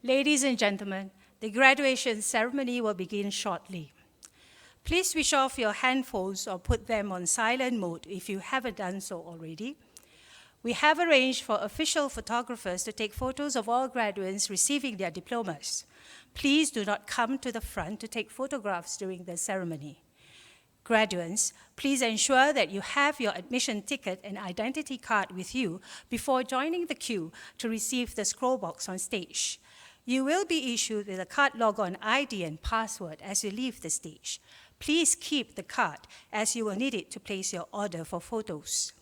Ladies and gentlemen, the graduation ceremony will begin shortly. Please switch off your handphones or put them on silent mode if you haven't done so already. We have arranged for official photographers to take photos of all graduates receiving their diplomas. Please do not come to the front to take photographs during the ceremony. Graduates, please ensure that you have your admission ticket and identity card with you before joining the queue to receive the scroll box on stage. You will be issued with a card logon ID and password as you leave the stage. Please keep the card as you will need it to place your order for photos.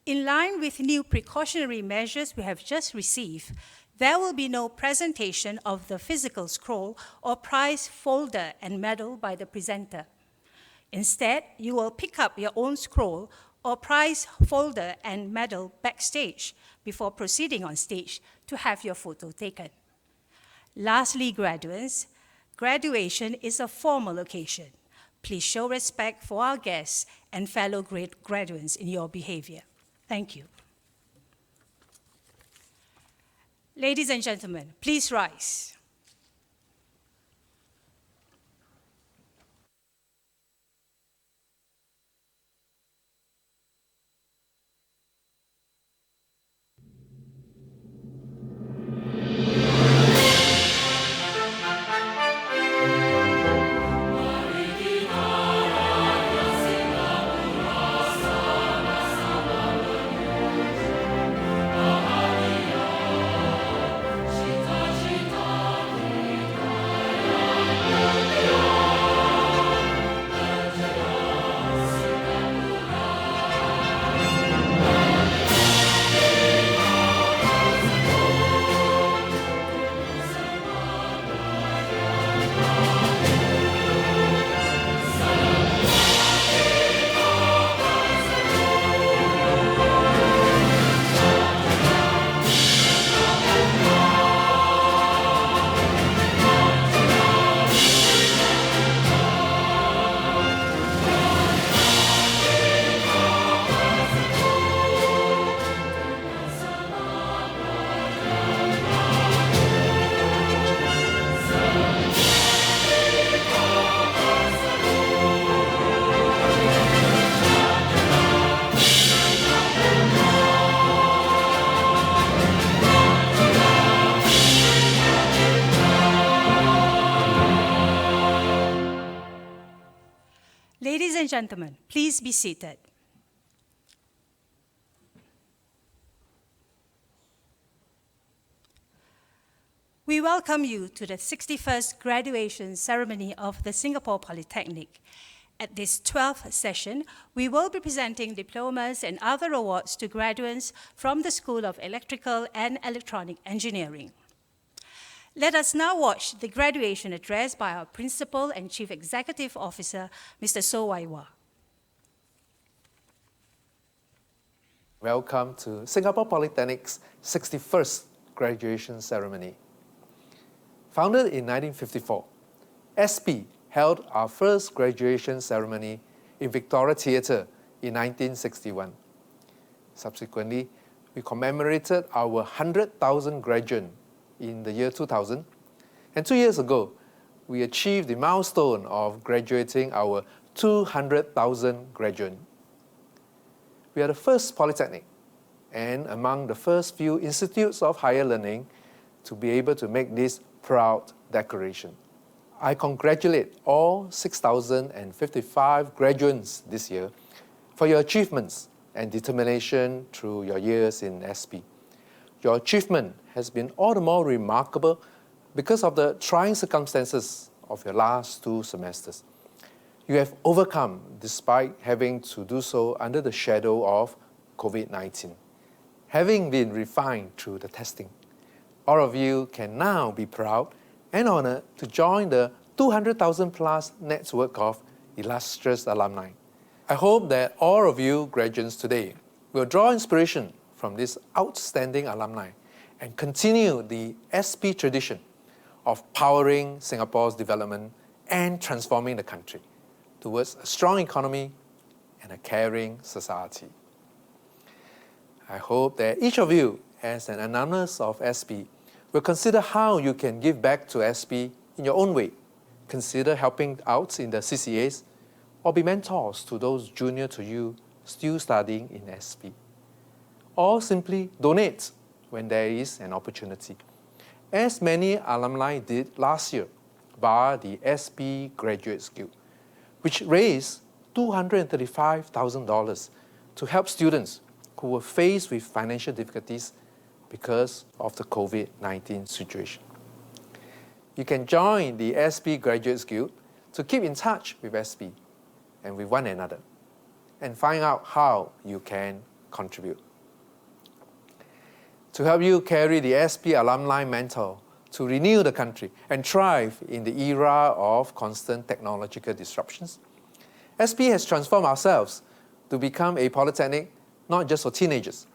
In line with new precautionary measures we have just received, there will be no presentation of the physical scroll or prize folder and medal by the presenter. Instead, you will pick up your own scroll or prize folder and medal backstage before proceeding on stage to have your photo taken. Lastly, graduates, graduation is a formal occasion. Please show respect for our guests and fellow graduates in your behavior. Thank you. Ladies and gentlemen, please rise. Ladies and gentlemen, please be seated. We welcome you to the 61st graduation ceremony of the Singapore Polytechnic. At this 12th session, we will be presenting diplomas and other awards to graduates from the School of Electrical and Electronic Engineering. Let us now watch the graduation address by our Principal and Chief Executive Officer, Mr. So Wai Wah. Welcome to Singapore Polytechnic's 61st graduation ceremony. Founded in 1954, SP held our first graduation ceremony in Victoria Theatre in 1961. Subsequently, we commemorated our 100,000 graduate in the year 2000, and 2 years ago, we achieved the milestone of graduating our 200,000 graduate. We are the first Polytechnic and among the first few institutes of higher learning to be able to make this proud declaration. I congratulate all 6,055 graduates this year for your achievements and determination through your years in SP. Your achievement has been all the more remarkable because of the trying circumstances of your last 2 semesters. You have overcome despite having to do so under the shadow of COVID-19. Having been refined through the testing, all of you can now be proud and honored to join the 200,000 plus network of illustrious alumni. I hope that all of you graduates today will draw inspiration from this outstanding alumni and continue the SP tradition of powering Singapore's development and transforming the country towards a strong economy and a caring society. I hope that each of you, as an alumnus of SP, We'll consider how you can give back to SP in your own way. Consider helping out in the CCAs or be mentors to those junior to you still studying in SP. Or simply donate when there is an opportunity, as many alumni did last year via the SP Graduate Guild, which raised $235,000 to help students who were faced with financial difficulties because of the COVID-19 situation. You can join the SP Graduates Guild to keep in touch with SP and with one another and find out how you can contribute. To help you carry the SP alumni mantle to renew the country and thrive in the era of constant technological disruptions, SP has transformed ourselves to become a polytechnic not just for teenagers,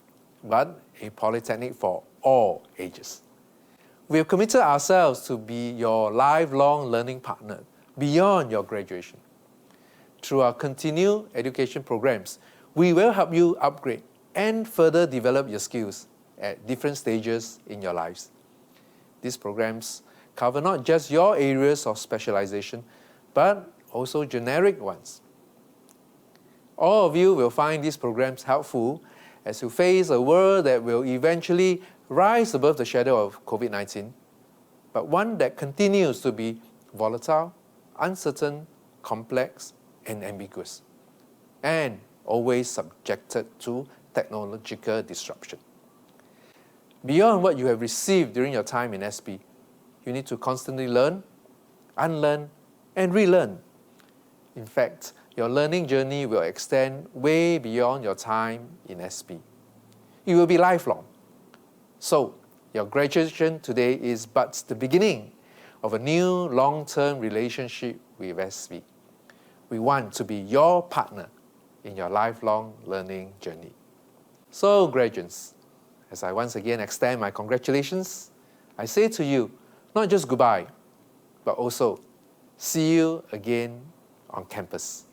but a polytechnic for all ages. We have committed ourselves to be your lifelong learning partner beyond your graduation. Through our continued education programs, we will help you upgrade and further develop your skills at different stages in your lives. These programs cover not just your areas of specialization, but also generic ones. All of you will find these programs helpful as you face a world that will eventually rise above the shadow of COVID-19, but one that continues to be volatile, uncertain, complex, and ambiguous, and always subjected to technological disruption. Beyond what you have received during your time in SP, you need to constantly learn, unlearn, and relearn. In fact, your learning journey will extend way beyond your time in SP. It will be lifelong. So, your graduation today is but the beginning of a new long-term relationship with SP. We want to be your partner in your lifelong learning journey. So, graduates, as I once again extend my congratulations, I say to you, not just goodbye, but also see you again on campus.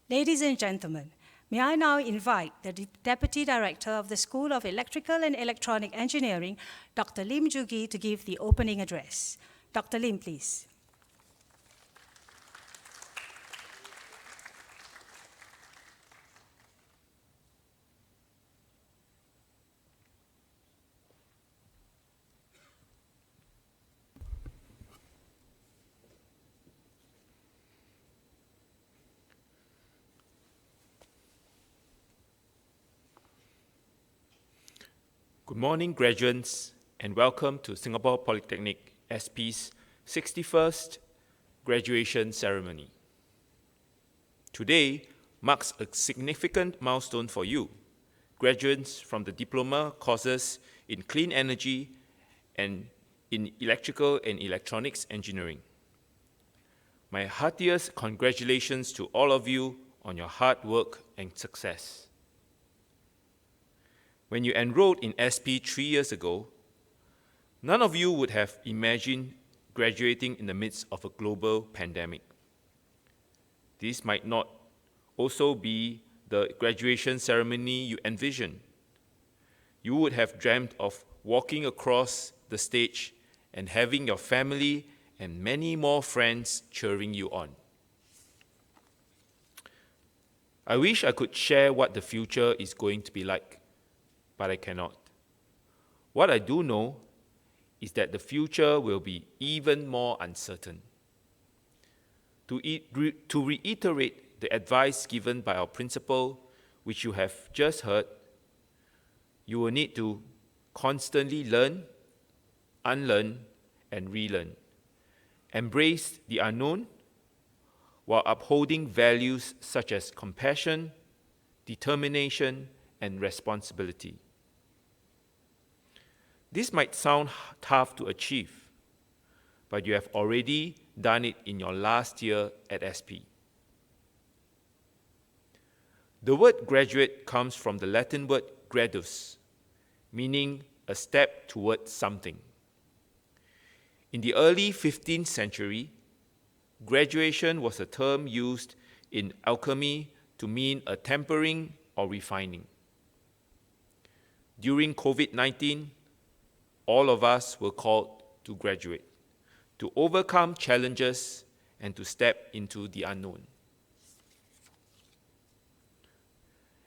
Ladies and gentlemen, may I now invite the Deputy Director of the School of Electrical and Electronic Engineering, Dr. Lim Joo-gi, to give the opening address. Dr. Lim, please. Good morning, graduates, and welcome to Singapore Polytechnic SP's 61st graduation ceremony. Today marks a significant milestone for you, graduates from the diploma courses in clean energy and in electrical and electronics engineering. My heartiest congratulations to all of you on your hard work and success. When you enrolled in SP 3 years ago, none of you would have imagined graduating in the midst of a global pandemic. This might not also be the graduation ceremony you envisioned. You would have dreamt of walking across the stage and having your family and many more friends cheering you on. I wish I could share what the future is going to be like, but I cannot. What I do know is that the future will be even more uncertain. To reiterate the advice given by our principal, which you have just heard, you will need to constantly learn, unlearn, and relearn. Embrace the unknown while upholding values such as compassion, determination, and responsibility. This might sound tough to achieve, but you have already done it in your last year at SP. The word graduate comes from the Latin word gradus, meaning a step towards something. In the early 15th century, graduation was a term used in alchemy to mean a tempering or refining. During COVID-19, all of us were called to graduate, to overcome challenges and to step into the unknown.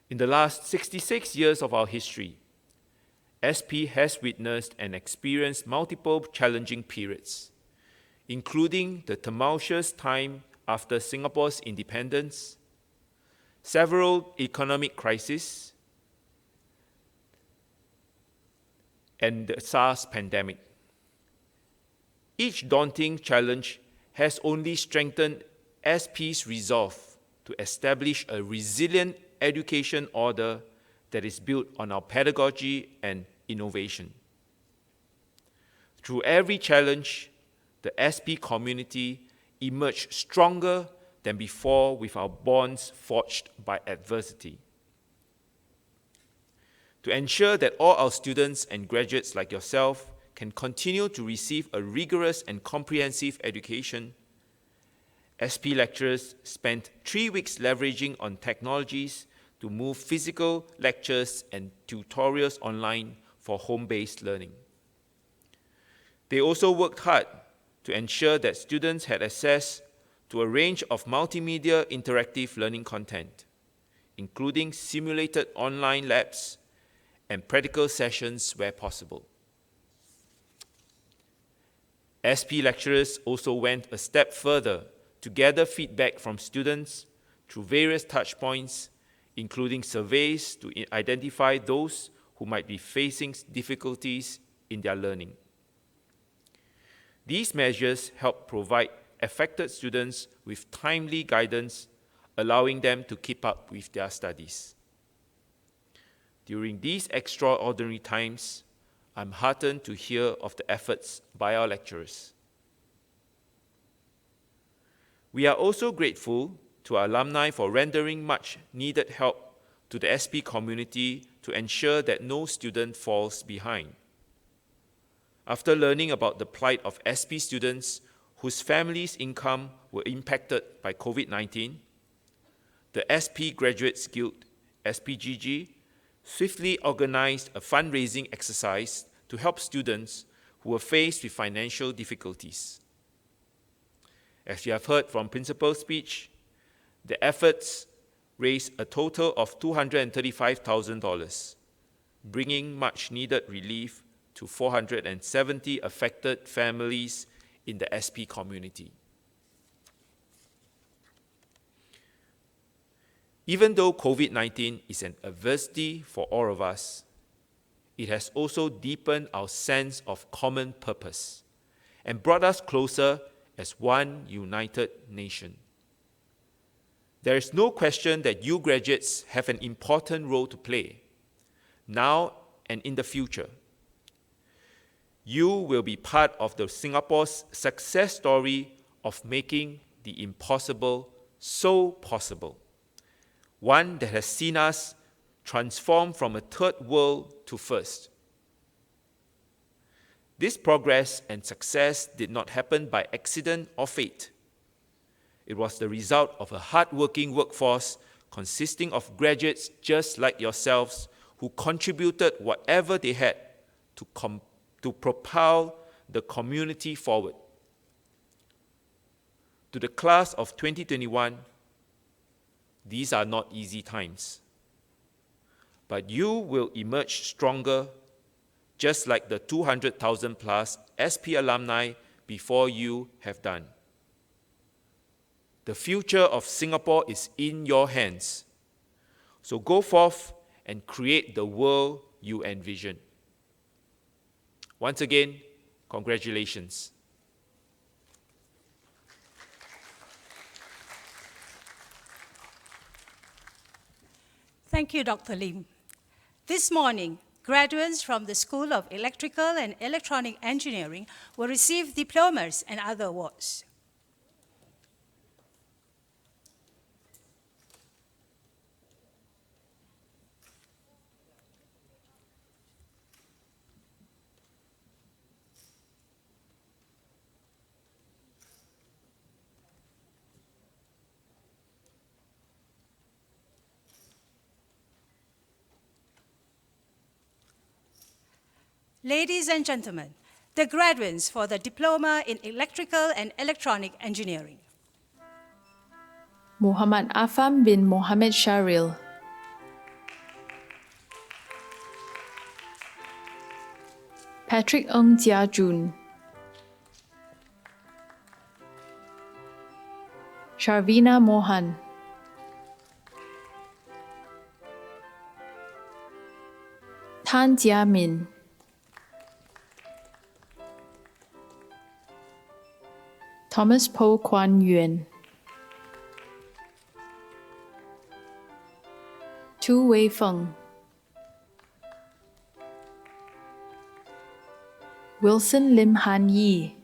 In the last 66 years of our history, SP has witnessed and experienced multiple challenging periods, including the tumultuous time after Singapore's independence, several economic crises, and the SARS pandemic. Each daunting challenge has only strengthened SP's resolve to establish a resilient education order that is built on our pedagogy and innovation. Through every challenge, the SP community emerged stronger than before with our bonds forged by adversity. To ensure that all our students and graduates like yourself can continue to receive a rigorous and comprehensive education, SP lecturers spent 3 weeks leveraging on technologies to move physical lectures and tutorials online for home-based learning. They also worked hard to ensure that students had access to a range of multimedia interactive learning content, including simulated online labs and practical sessions where possible. SP lecturers also went a step further to gather feedback from students through various touchpoints, including surveys to identify those who might be facing difficulties in their learning. These measures help provide affected students with timely guidance, allowing them to keep up with their studies. During these extraordinary times, I'm heartened to hear of the efforts by our lecturers. We are also grateful to our alumni for rendering much needed help to the SP community to ensure that no student falls behind. After learning about the plight of SP students whose families' income were impacted by COVID-19, the SP Graduates Guild, SPGG, swiftly organized a fundraising exercise to help students who were faced with financial difficulties. As you have heard from Principal's speech, the efforts raised a total of $235,000, bringing much-needed relief to 470 affected families in the SP community. Even though COVID-19 is an adversity for all of us, it has also deepened our sense of common purpose and brought us closer as one united nation. There is no question that you graduates have an important role to play, now and in the future. You will be part of Singapore's success story of making the impossible so possible, one that has seen us transform from a third world to first. This progress and success did not happen by accident or fate. It was the result of a hard-working workforce consisting of graduates just like yourselves who contributed whatever they had to propel the community forward. To the class of 2021, these are not easy times. But you will emerge stronger, just like the 200,000 plus SP alumni before you have done. The future of Singapore is in your hands. So go forth and create the world you envision. Once again, congratulations. Thank you, Dr. Lim. This morning, graduates from the School of Electrical and Electronic Engineering will receive diplomas and other awards. Ladies and gentlemen, the graduates for the Diploma in Electrical and Electronic Engineering. Muhammad Afam bin Mohammed Sharil. Patrick Ng Jia Jun. Sharvina Mohan. Tan Jia Min. Thomas Po Kwan Yuan. Tu Wei Feng. Wilson Lim Han Yi.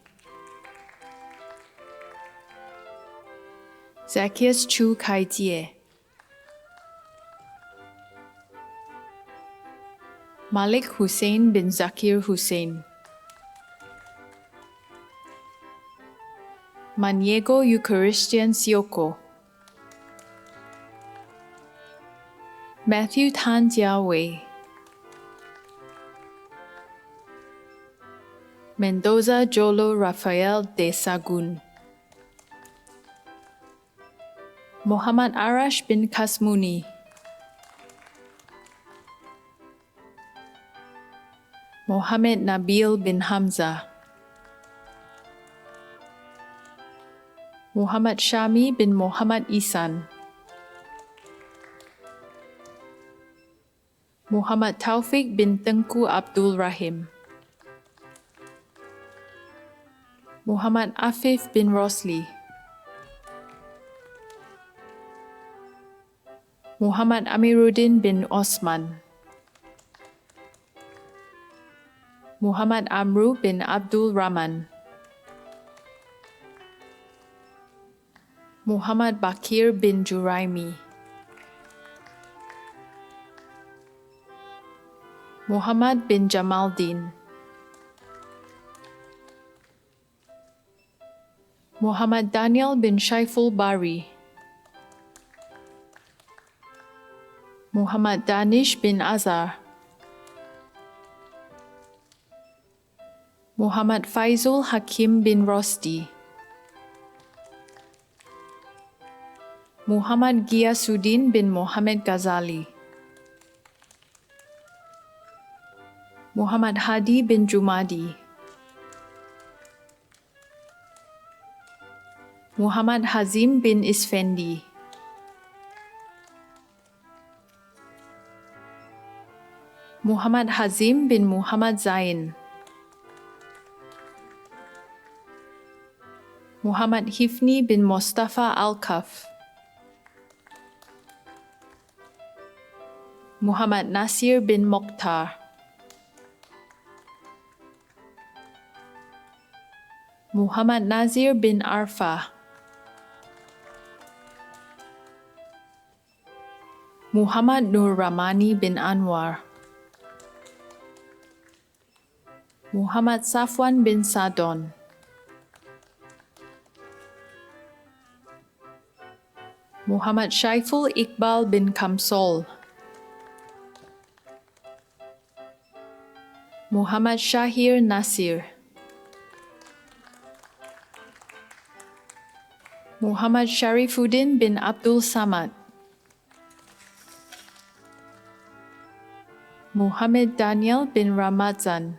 Zacchaeus Chu Kai Jie. Malik Hussein bin Zakir Hussein. Maniego Eucharistian Sioko. Matthew Tan Jia Wei. Mendoza Jolo Rafael de Sagun. Muhammad Arash bin Kasmuni. Mohammed Nabil bin Hamza. Muhammad Shami bin Muhammad Isan. Muhammad Taufik bin Tengku Abdul Rahim. Muhammad Afif bin Rosli. Muhammad Amiruddin bin Osman. Muhammad Amru bin Abdul Rahman. Muhammad Bakir bin Juraimi. Muhammad bin Jamaldin. Muhammad Daniel bin Shaiful Bari. Muhammad Danish bin Azhar. Muhammad Faizul Hakim bin Rosti. Muhammad Giyasuddin bin Muhammad Ghazali. Muhammad Hadi bin Jumadi. Muhammad Hazim bin Isfendi. Muhammad Hazim bin Muhammad Zain. Muhammad Hifni bin Mustafa Al-Kaf. Muhammad Nasir bin Mokhtar. Muhammad Nazir bin Arfa. Muhammad Nur Ramani bin Anwar. Muhammad Safwan bin Sadon. Muhammad Shaiful Iqbal bin Kamsol. Muhammad Shahir Nasir. Muhammad Sharifuddin bin Abdul Samad. Muhammad Daniel bin Ramazan.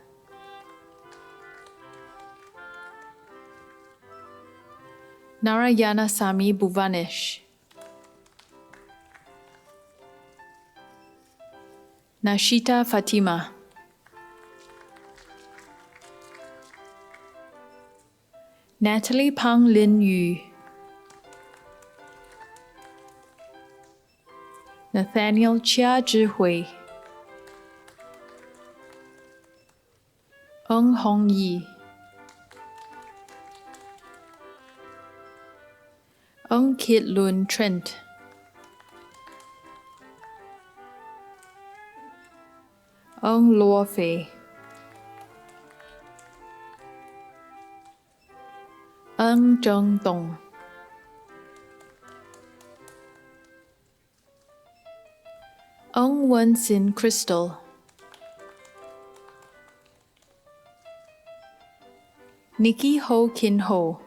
Narayana Sami Bhuvanesh. Nashita Fatima. Natalie Pang Lin Yu. Nathaniel Chia Zhihui. Ng Hong Yi. Ng Kit Lun Trent. Ng Luo Fei. Ng Zheng Dong. Ng Wen Sin Crystal. Nikki Ho Kin Ho,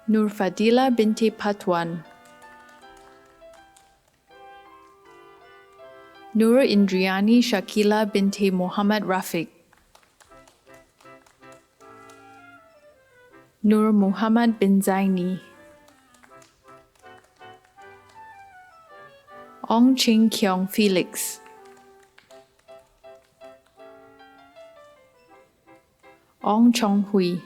Nur Fadila binti Patwan, Nur Indriani Shakila binti Muhammad Rafiq, Nur Muhammad bin Zaini, Ong Ching Kyong Felix, Ong Chong Hui,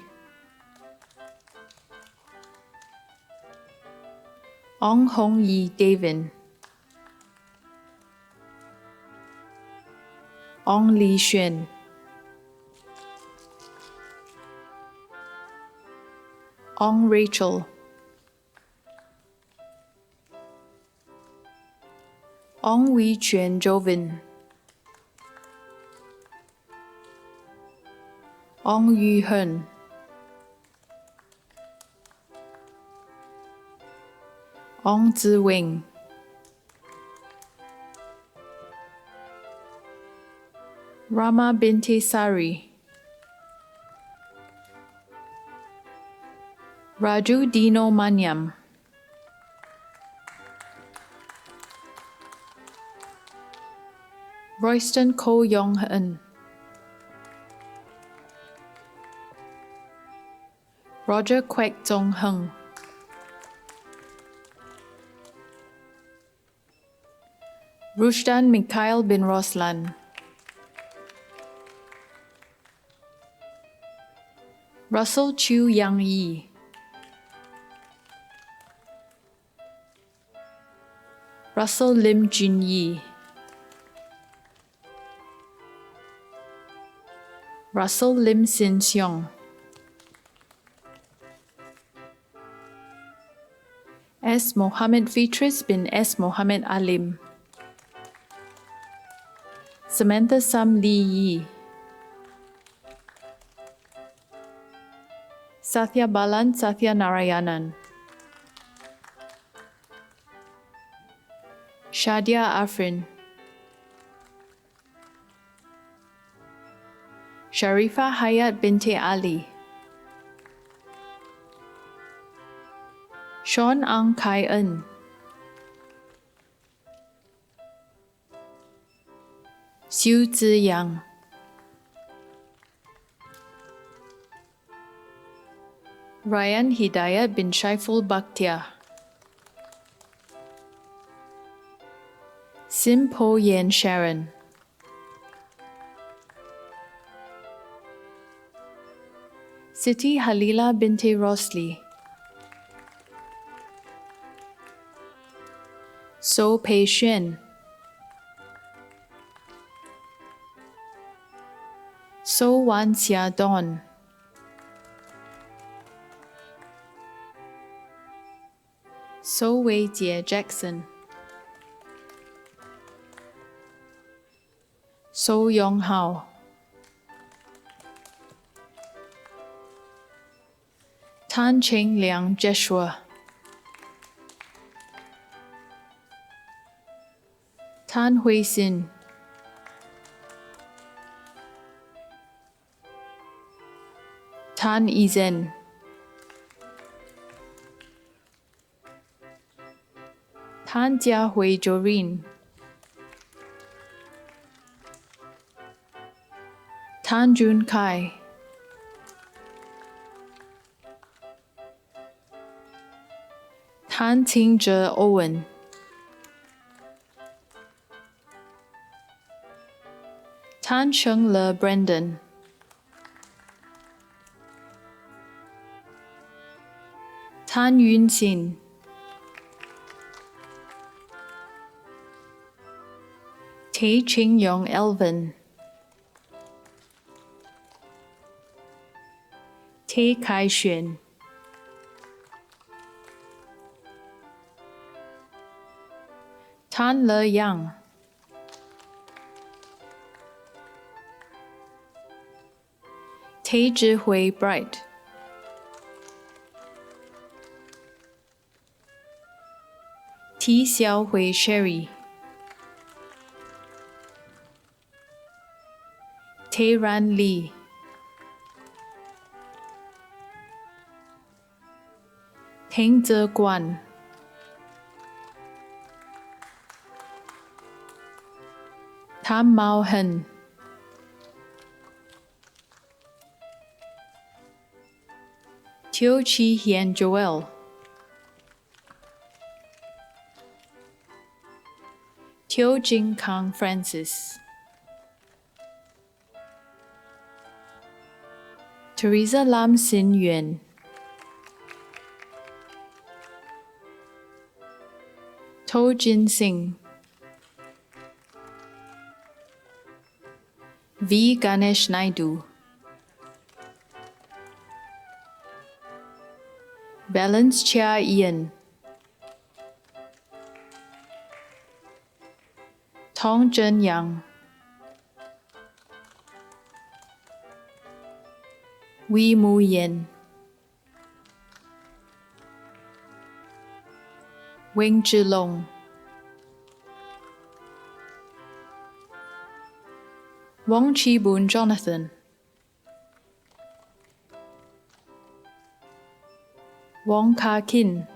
Ong Hong Yi Davin, Ong Li Xuan, Ong Rachel, Ong Wee Chuan Jovin, Ong Yu Hun, Ong Zi Wing, Rama binti Sari, Raju Dino Manyam, Royston Ko Yong Hun, Roger Kwek Zong Hung, Rushdan Mikhail bin Roslan, Russell Chu Yang Yi, Russell Lim Jin Yi, Russell Lim Sin Seong, S. Mohammed Fitris bin S. Mohammed Alim, Samantha Sam Lee Yi, Satya Balan Satya Narayanan, Shadia Afrin, Sharifa Hayat binti Ali, Sean Ang Kai En, Xu Ziyang, Ryan Hidayat bin Shaiful Bakhtiar, Sim Po Yen Sharon, Siti Halila binti Rosli, So Pei Xuan, So Wan Xia Don, So Wei Jie Jackson, So Yong Hao, Tan Cheng Liang Joshua, Tan Hui Sin, Tan Izen, Tan Jiahui Jorin, Tan Jun Kai, Tan Ting-je Owen, Tan Sheng-le Brendan, Tan Yun-sin, Tae Ching-yong Elvin, Tae Kai-xuan, Tan Le Yang, Tae Zhihui Bright, T Xiaohui Sherry, Tehran Lee, Heng Guan, Tham Mao Hen, Teo Chi Hien Joel, Teo Jing Kang Francis, Teresa Lam Sin Yuan, To Jin Singh, V. Ganesh Naidu, Balance Chia Ian, Tong Zhen Yang, Wee Mu Yen, Wing Zhilong, Wong Chi Boon Jonathan, Wong Ka Kin,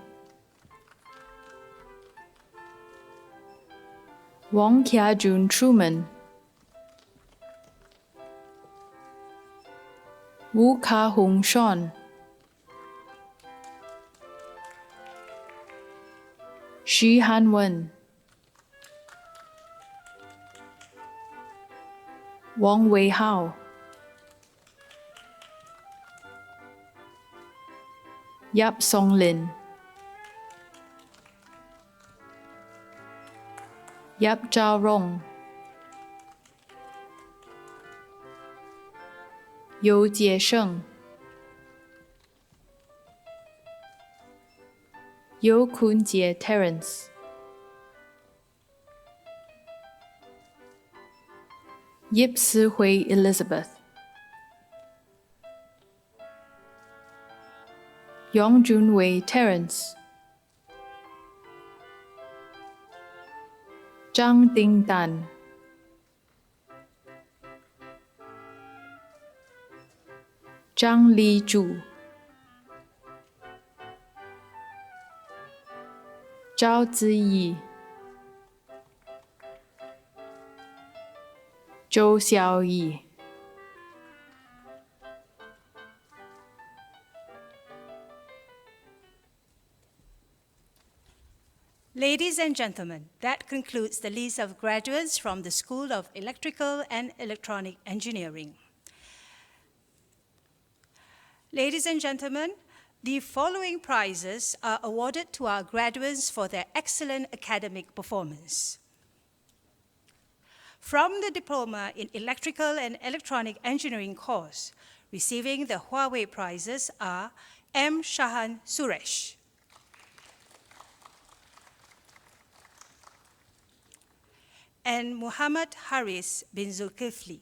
Wong Kia Jun Truman, Wu Ka Hong Sean, Xu Han Wen, Wong Wei Hao, Yap Song Lin, Yap Zhao Rong, You Jie Sheng, You Kun Jie Terence, Yip Si Hui Elizabeth, Yong Jun Wei Terence, Zhang Ding Dan, Zhang Li Zhu, Zhao Ziyi, Zhou Xiaoyi, Ladies and gentlemen, that concludes the list of graduates from the School of Electrical and Electronic Engineering. Ladies and gentlemen, the following prizes are awarded to our graduates for their excellent academic performance. From the Diploma in Electrical and Electronic Engineering course, receiving the Huawei prizes are M. Shahan Suresh, and Muhammad Haris bin Zulkifli.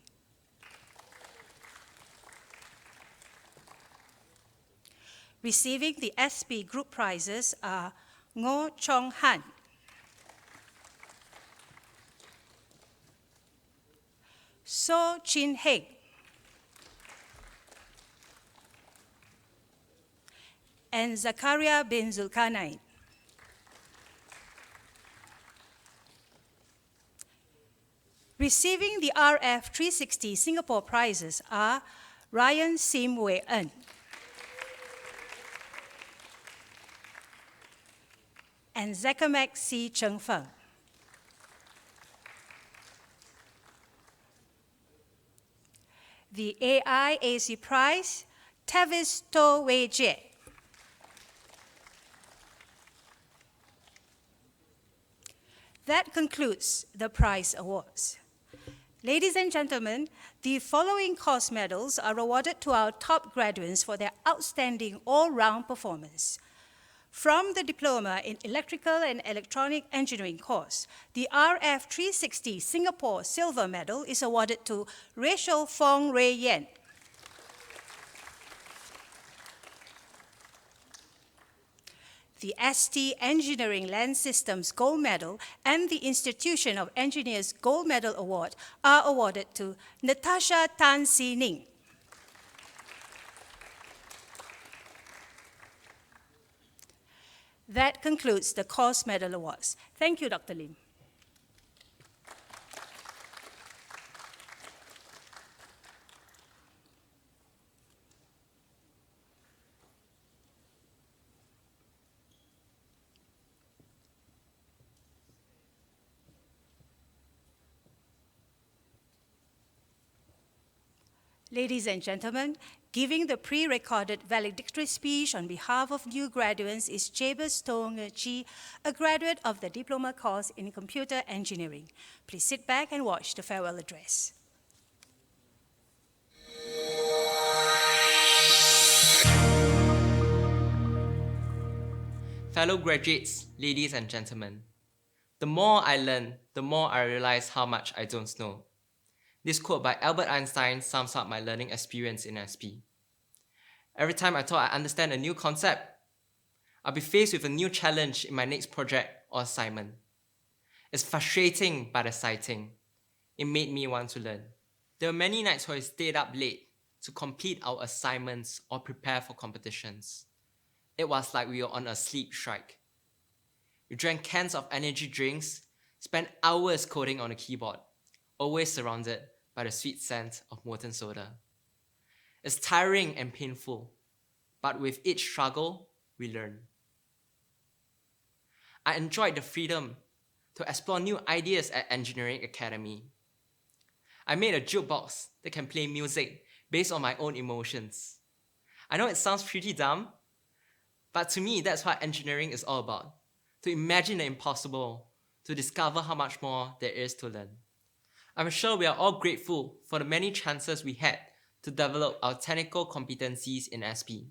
Receiving the SP Group prizes are Ngo Chong Han, So Chin Heng, and Zakaria bin Zulkarnain. Receiving the RF 360 Singapore prizes are Ryan Sim Wei En, and Zekamek C. Cheng Feng. The AIAC prize, Tavis To Wei Jie. That concludes the prize awards. Ladies and gentlemen, the following course medals are awarded to our top graduates for their outstanding all-round performance. From the Diploma in Electrical and Electronic Engineering course, the RF 360 Singapore Silver Medal is awarded to Rachel Fong Ray Yen. The ST Engineering Land Systems Gold Medal and the Institution of Engineers Gold Medal Award are awarded to Natasha Tan Si Ning. That concludes the course medal awards. Thank you, Dr. Lim. Ladies and gentlemen, giving the pre-recorded valedictory speech on behalf of new graduates is Jabez Tong Chi, a graduate of the diploma course in computer engineering. Please sit back and watch the farewell address. Fellow graduates, ladies and gentlemen, the more I learn, the more I realize how much I don't know. This quote by Albert Einstein sums up my learning experience in SP. Every time I thought I understand a new concept, I'll be faced with a new challenge in my next project or assignment. It's frustrating but exciting. It made me want to learn. There were many nights where I stayed up late to complete our assignments or prepare for competitions. It was like we were on a sleep strike. We drank cans of energy drinks, spent hours coding on a keyboard, always surrounded by the sweet scent of molten soda. It's tiring and painful, but with each struggle, we learn. I enjoyed the freedom to explore new ideas at Engineering Academy. I made a jukebox that can play music based on my own emotions. I know it sounds pretty dumb, but to me, that's what engineering is all about. To imagine the impossible, to discover how much more there is to learn. I'm sure we are all grateful for the many chances we had to develop our technical competencies in SP.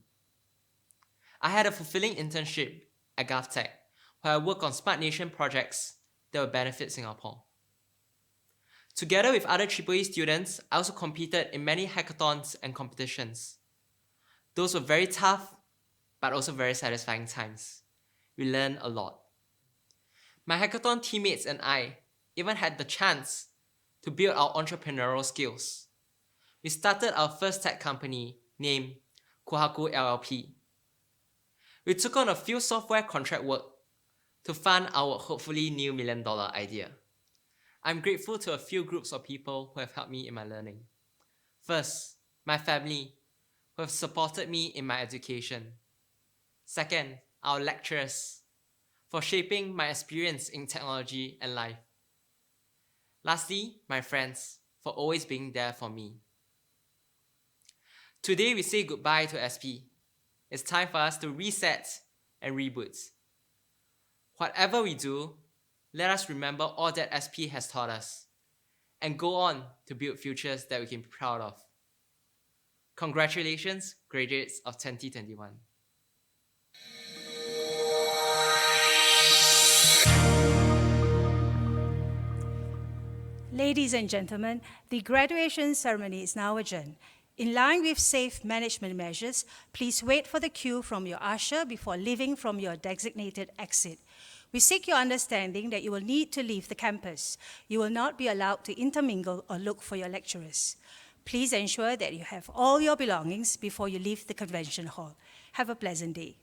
I had a fulfilling internship at GovTech, where I worked on Smart Nation projects that will benefit Singapore. Together with other EEE students, I also competed in many hackathons and competitions. Those were very tough, but also very satisfying times. We learned a lot. My hackathon teammates and I even had the chance to build our entrepreneurial skills. We started our first tech company named Kohaku LLP. We took on a few software contract work to fund our hopefully new $1 million idea. I'm grateful to a few groups of people who have helped me in my learning. First, my family, who have supported me in my education. Second, our lecturers, for shaping my experience in technology and life. Lastly, my friends, for always being there for me. Today we say goodbye to SP. It's time for us to reset and reboot. Whatever we do, let us remember all that SP has taught us and go on to build futures that we can be proud of. Congratulations, graduates of 2021. Ladies and gentlemen, the graduation ceremony is now adjourned. In line with safe management measures, please wait for the cue from your usher before leaving from your designated exit. We seek your understanding that you will need to leave the campus. You will not be allowed to intermingle or look for your lecturers. Please ensure that you have all your belongings before you leave the convention hall. Have a pleasant day.